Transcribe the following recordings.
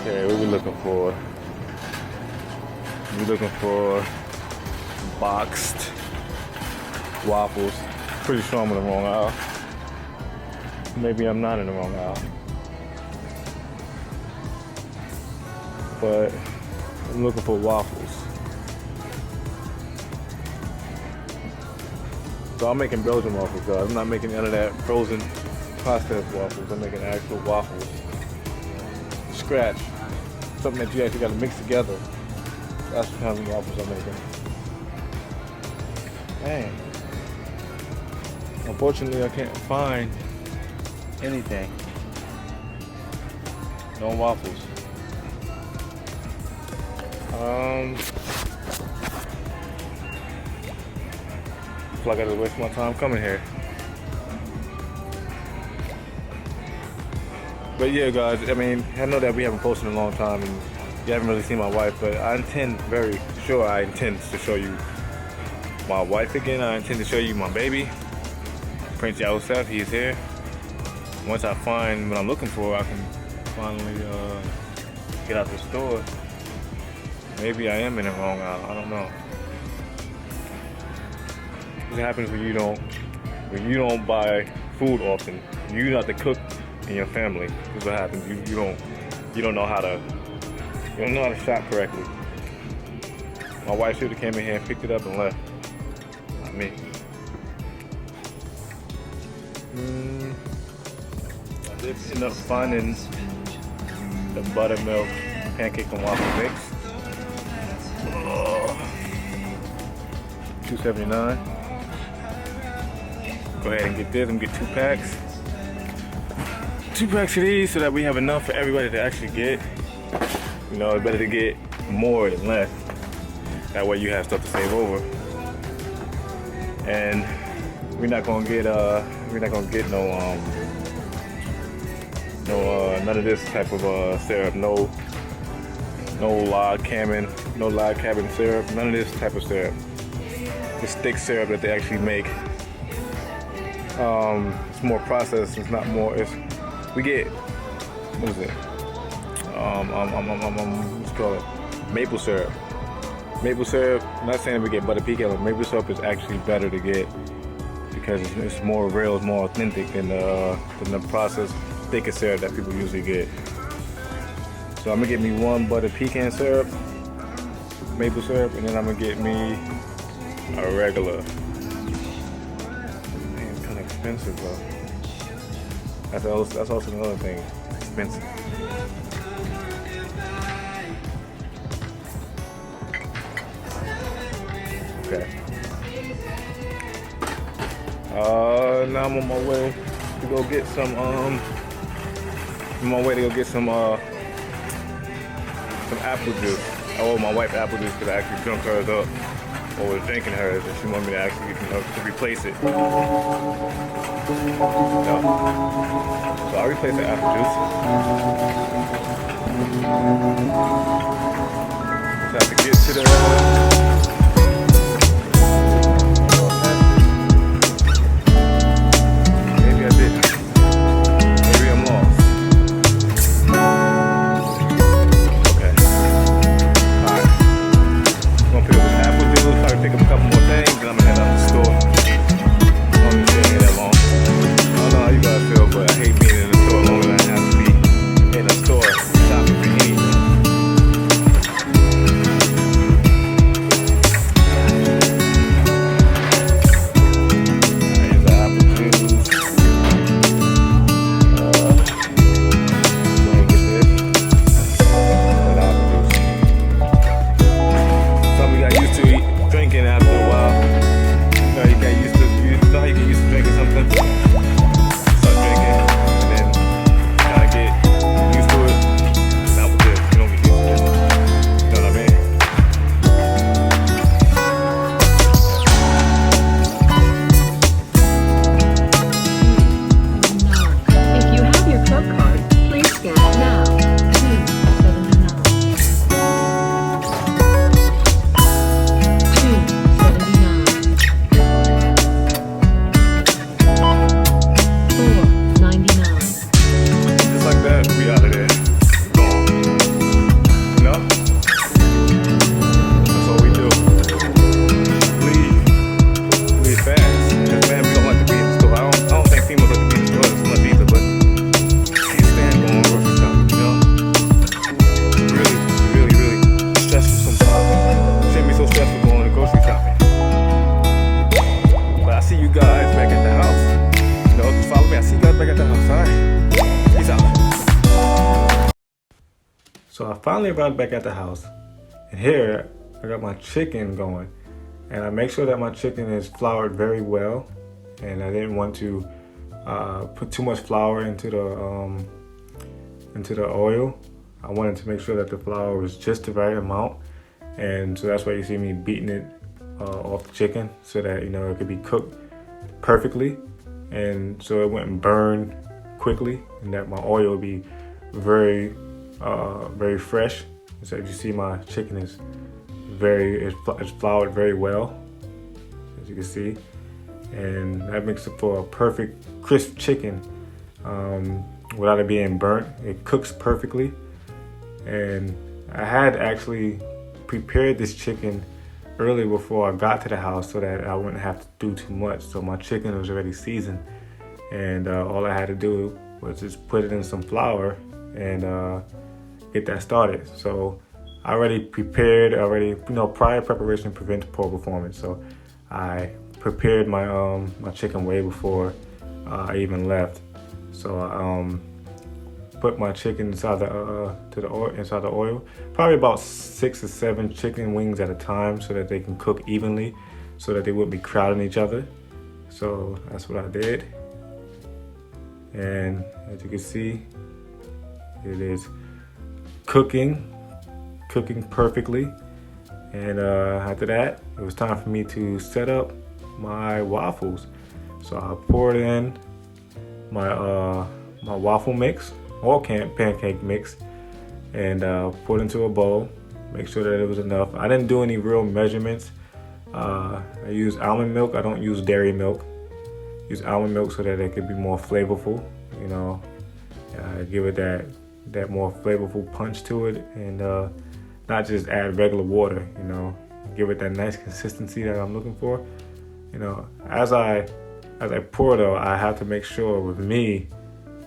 Okay, what we looking for? We're looking for boxed waffles. Pretty sure I'm in the wrong aisle. Maybe I'm not in the wrong aisle. But I'm looking for waffles. So I'm making Belgian waffles, guys. I'm not making none of that frozen processed waffles. I'm making actual waffles. Scratch. Something that you actually got to mix together. That's the kind of waffles I'm making. Dang. Unfortunately, I can't find anything. No waffles. I feel like I just wasted my time coming here. But yeah, guys, I mean, I know that we haven't posted in a long time and you haven't really seen my wife, but I intend to show you my wife again. I intend to show you my baby, Prince Yosef. He's here. Once I find what I'm looking for, I can finally get out the store. Maybe I am in the wrong aisle. I don't know. What happens when you don't buy food often? You're not the cook in your family. This is what happens. You don't know how to shop correctly. My wife should have came in here and picked it up and left. Not me. I did end up finding the buttermilk pancake and waffle mix. $2.79. Go ahead and get this. I'm gonna get 2 packs. 2 packs of these so that we have enough for everybody to actually get. You know, it's better to get more than less. That way you have stuff to save over. And we're not gonna get no none of this type of syrup. No log cabin syrup. None of this type of syrup. This thick syrup that they actually make. It's more processed. It's not more. We get, what is it? Let's call it maple syrup. Maple syrup. I'm not saying we get butter pecan, but maple syrup is actually better to get because it's more real, it's more authentic than the processed thicker syrup that people usually get. So I'm gonna get me 1 butter pecan syrup, maple syrup, and then I'm gonna get me a regular. Man, it's kind of expensive though. That's also another thing. Expensive. Okay. Now I'm on my way to go get some. Some apple juice. I owe my wife apple juice because I actually drunk hers up. Or was drinking hers, and she wanted me to actually to replace it. So I replaced the apple juice. Just have to get to the. Maybe I didn't. Maybe I'm lost. Okay. Alright. I'm gonna pick up this apple juice, probably pick up a couple more things, and I'm gonna head out the store. I'm just staying here that long. I don't know how you guys feel, but I hate being in the store longer than I have to be in a store shopping for anything. So I finally arrived back at the house, and here I got my chicken going, and I make sure that my chicken is floured very well, and I didn't want to put too much flour into the oil. I wanted to make sure that the flour was just the right amount, and so that's why you see me beating it off the chicken so that it could be cooked perfectly, and so it wouldn't burn quickly, and that my oil would be very fresh. So you see my chicken is it's floured very well, as you can see, and that makes it for a perfect crisp chicken without it being burnt. It cooks perfectly, and I had actually prepared this chicken early before I got to the house so that I wouldn't have to do too much. So my chicken was already seasoned, and all I had to do was just put it in some flour and get that started. So I already prepared, prior preparation prevents poor performance. So I prepared my my chicken way before I even left. So I put my chicken inside the oil, probably about 6 or 7 chicken wings at a time, so that they can cook evenly, so that they wouldn't be crowding each other. So that's what I did, and as you can see, it is cooking perfectly. And after that, it was time for me to set up my waffles. So I poured in my my waffle mix or pancake mix, and put into a bowl. Make sure that it was enough. I didn't do any real measurements. I use almond milk. I don't use dairy milk. Use almond milk so that it could be more flavorful. Give it that more flavorful punch to it, and not just add regular water. Give it that nice consistency that I'm looking for. As I pour though, I have to make sure with me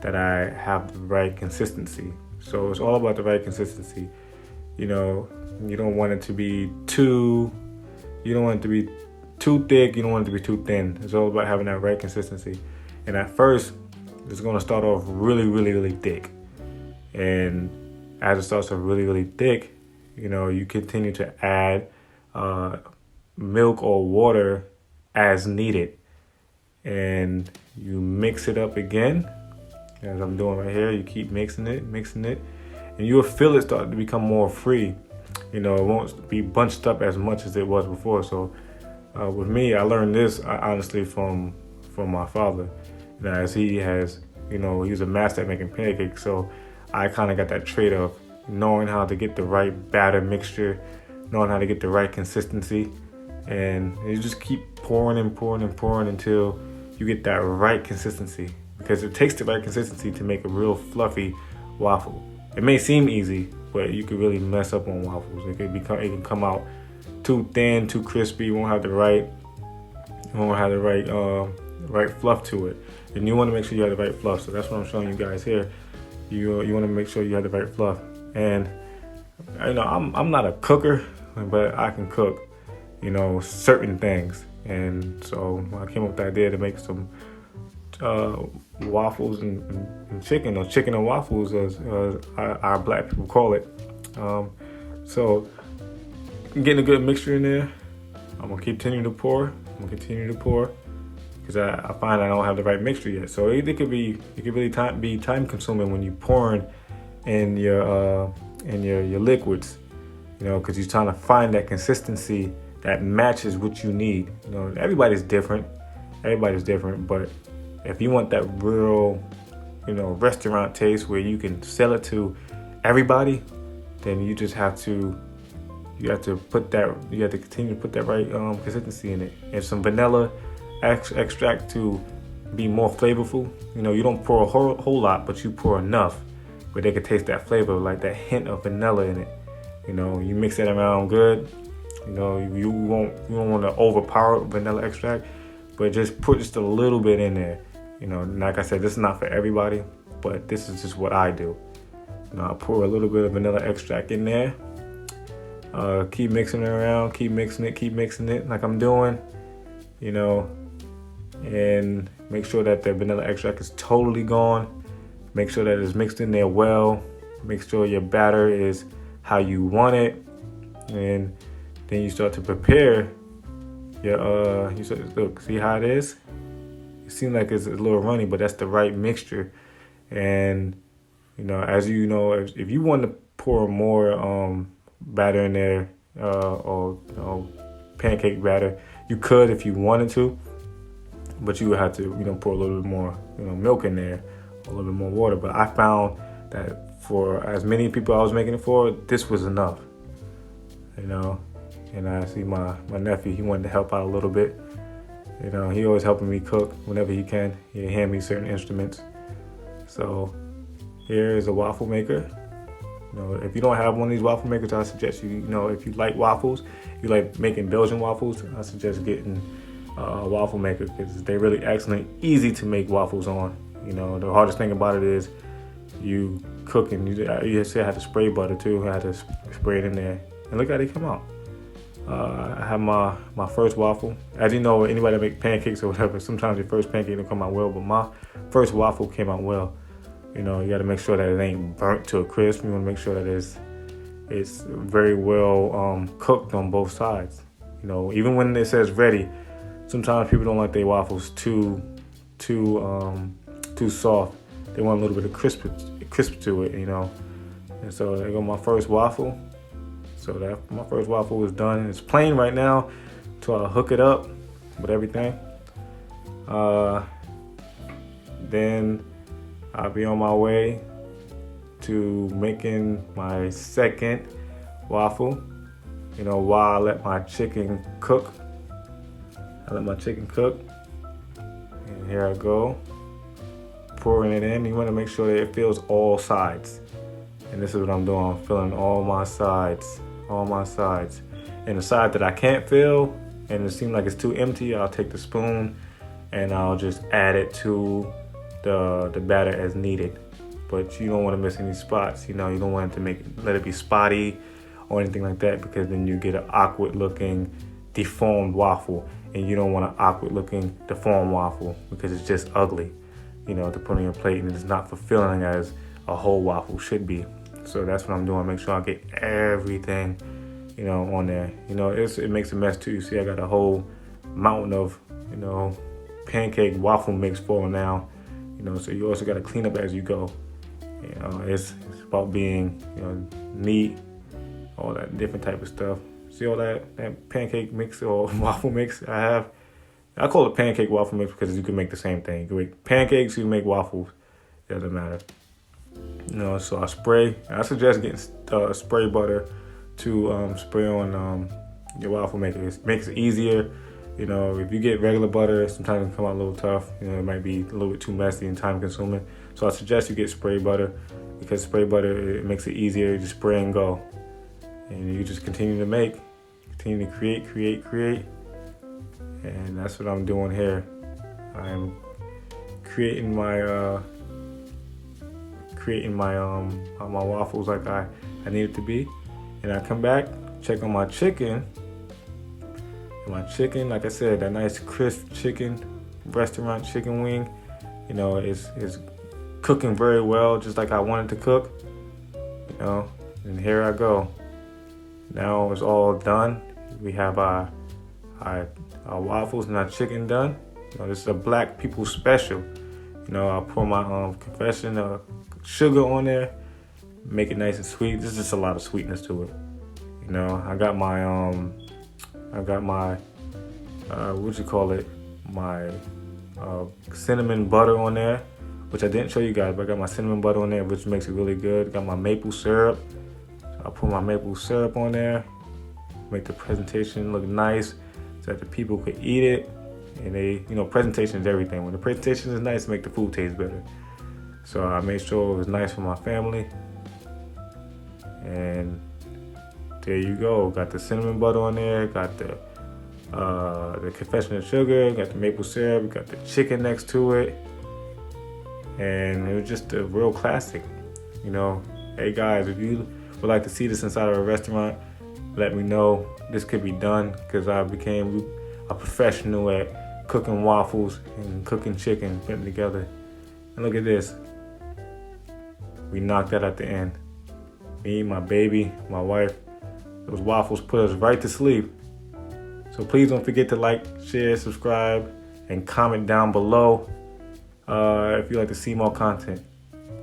that I have the right consistency. So it's all about the right consistency. You don't want it to be too thick. You don't want it to be too thin. It's all about having that right consistency. And at first, it's going to start off really, really, really thick. And as it starts off really, really thick, you continue to add milk or water as needed. And you mix it up again, as I'm doing right here. You keep mixing it, and you'll feel it start to become more free. It won't be bunched up as much as it was before. So with me, I learned this honestly from my father, as he has, he's a master at making pancakes. So I kind of got that trait of knowing how to get the right batter mixture, knowing how to get the right consistency, and you just keep pouring until you get that right consistency, because it takes the right consistency to make a real fluffy waffle. It may seem easy, but you could really mess up on waffles. It can come out too thin, too crispy. You won't have the right right fluff to it, and you want to make sure you have the right fluff. So that's what I'm showing you guys here. You want to make sure you have the right fluff. And I'm not a cooker, but I can cook certain things. And so I came up with the idea to make some waffles and chicken, or chicken and waffles, as our black people call it. So I'm getting a good mixture in there. I'm gonna continue to pour because I find I don't have the right mixture yet. So it could really be time consuming when you're pouring in your liquids, because you're trying to find that consistency that matches what you need. Everybody's different, but if you want that real, restaurant taste where you can sell it to everybody, then you have to continue to put that right consistency in it, and some vanilla extract to be more flavorful. You don't pour a whole lot, but you pour enough where they can taste that flavor, like that hint of vanilla in it. You mix that around good. You don't want to overpower vanilla extract, but just put just a little bit in there. Like I said, this is not for everybody, but this is just what I do. I pour a little bit of vanilla extract in there. Keep mixing it around, keep mixing it like I'm doing, and make sure that the vanilla extract is totally gone. Make sure that it's mixed in there well, Make sure your batter is how you want it, and then you start to prepare your you start to look, see how it is. It seems like it's a little runny, but that's the right mixture. And as you know, if you want to pour more batter in there, or pancake batter, you could if you wanted to, but you would have to pour a little bit more milk in there, a little bit more water. But I found that for as many people I was making it for, this was enough. And I see my nephew, he wanted to help out a little bit. He always helping me cook whenever he can. He hand me certain instruments. So here is a waffle maker. If you don't have one of these waffle makers, I suggest you, if you like waffles, you like making Belgian waffles, I suggest getting a waffle maker because they're really excellent, easy to make waffles on. The hardest thing about it is you cooking. You just have to spray butter too. I had to spray it in there, and look how they come out. I have my first waffle. As you know, anybody that make pancakes or whatever, sometimes your first pancake don't come out well, but my first waffle came out well. You got to make sure that it ain't burnt to a crisp. You want to make sure that it's very well cooked on both sides. Even when it says ready, sometimes people don't like their waffles too soft. They want a little bit of crisp to it, And so there go my first waffle. So that my first waffle is done. It's plain right now, so I'll hook it up with everything. Then I'll be on my way to making my second waffle. While I let my chicken cook. And here I go, pouring it in. You want to make sure that it fills all sides. And this is what I'm doing. I'm filling all my sides. And the side that I can't fill, and it seems like it's too empty, I'll take the spoon and I'll just add it to the batter as needed. But you don't want to miss any spots. You don't want it to let it be spotty or anything like that, because then you get an awkward looking deformed waffle, and you don't want an awkward looking deformed waffle because it's just ugly, to put on your plate, and it's not fulfilling as a whole waffle should be. So that's what I'm doing. Make sure I get everything, on there. It makes a mess too. You see, I got a whole mountain of, pancake waffle mix for now. So you also got to clean up as you go. It's about being, neat, all that different type of stuff. See all that pancake mix or waffle mix I have? I call it pancake waffle mix because you can make the same thing. You can make pancakes, you can make waffles. It doesn't matter. So I spray. I suggest getting spray butter to spray on your waffle maker. It makes it easier. If you get regular butter, sometimes it can come out a little tough. It might be a little bit too messy and time consuming. So I suggest you get spray butter, because spray butter, it makes it easier. You just spray and go. And you just continue to create. And that's what I'm doing here. I'm creating my my waffles like I need it to be. And I come back, check on my chicken. And my chicken, like I said, that nice crisp chicken, restaurant chicken wing, is cooking very well, just like I wanted to cook. And here I go. Now it's all done. We have our waffles and our chicken done. This is a black people special. I pour my confession sugar on there, make it nice and sweet. There's just a lot of sweetness to it. I got my my cinnamon butter on there, which I didn't show you guys, but I got my cinnamon butter on there, which makes it really good. Got my maple syrup. I put my maple syrup on there, make the presentation look nice so that the people could eat it. And presentation is everything. When the presentation is nice, make the food taste better. So I made sure it was nice for my family. And there you go. Got the cinnamon butter on there, got the confession of sugar, got the maple syrup, got the chicken next to it. And it was just a real classic. Hey guys, if you would like to see this inside of a restaurant, let me know. This could be done, because I became a professional at cooking waffles and cooking chicken, putting together. And look at this. We knocked that at the end. me, my baby, my wife. Those waffles put us right to sleep. So please don't forget to like, share, subscribe, and comment down below if you'd like to see more content.